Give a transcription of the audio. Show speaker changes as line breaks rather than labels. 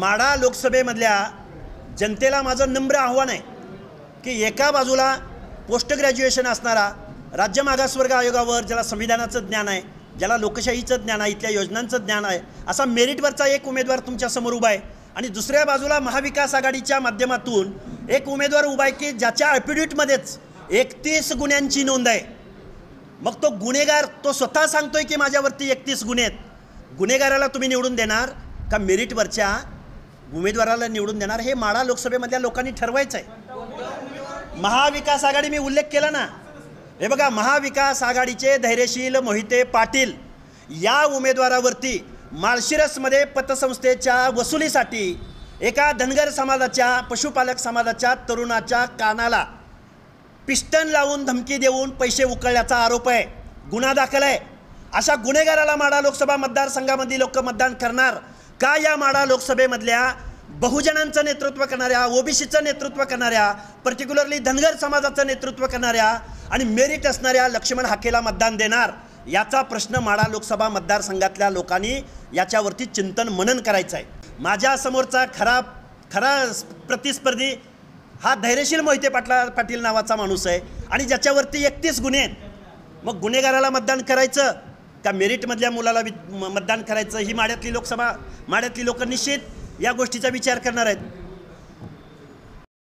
माढा लोकसभेमधल्या जनतेला माझं नम्र आव्हान आहे की एका बाजूला पोस्ट ग्रॅज्युएशन असणारा राज्य मागासवर्ग आयोगावर ज्याला संविधानाचं ज्ञान आहे, ज्याला लोकशाहीचं ज्ञान आहे, इथल्या योजनांचं ज्ञान आहे, असा मेरिटवरचा एक उमेदवार तुमच्यासमोर उभा आहे आणि दुसऱ्या बाजूला महाविकास आघाडीच्या माध्यमातून एक उमेदवार उभा आहे की ज्याच्या ॲफिडेव्हिटमध्येच 31 गुन्ह्यांची नोंद आहे। मग तो गुन्हेगार तो स्वतः सांगतोय की माझ्यावरती 31 गुन्हे आहेत। गुन्हेगाराला तुम्ही निवडून देणार का मेरिटवरच्या उमेदवाराला निवडून देणार, हे माढा लोकसभेमधल्या लोकांनी ठरवायचं आहे। महाविकास आघाडी मी उल्लेख केला ना, हे बघा, महाविकास आघाडीचे धैर्यशील मोहिते पाटील या उमेदवारावरती माळशिरसमध्ये पतसंस्थेच्या वसुलीसाठी एका धनगर समाजाच्या पशुपालक समाजाच्या तरुणाच्या कानाला पिस्टन लावून धमकी देऊन पैसे उकळल्याचा आरोप आहे, गुन्हा दाखल आहे। अशा गुन्हेगाराला माढा लोकसभा मतदारसंघामध्ये लोक मतदान करणार का? या माढा लोकसभेमधल्या बहुजनांचं नेतृत्व करणाऱ्या, ओबीसीचं नेतृत्व करणाऱ्या, पर्टिक्युलरली धनगर समाजाचं नेतृत्व करणाऱ्या आणि मेरिट असणाऱ्या लक्ष्मण हाकेला मतदान देणार? याचा प्रश्न माढा लोकसभा मतदारसंघातल्या लोकांनी याच्यावरती चिंतन मनन करायचं आहे। माझ्या समोरचा खरा प्रतिस्पर्धी हा धैर्यशील मोहिते पाटील नावाचा माणूस आहे आणि ज्याच्यावरती 31 गुन्हे आहेत। मग गुन्हेगाराला मतदान करायचं का मेरिटमधल्या मुलाला मतदान करायचं? ही माढ्यातली लोक निश्चित या गोष्टीचा विचार करणार आहेत।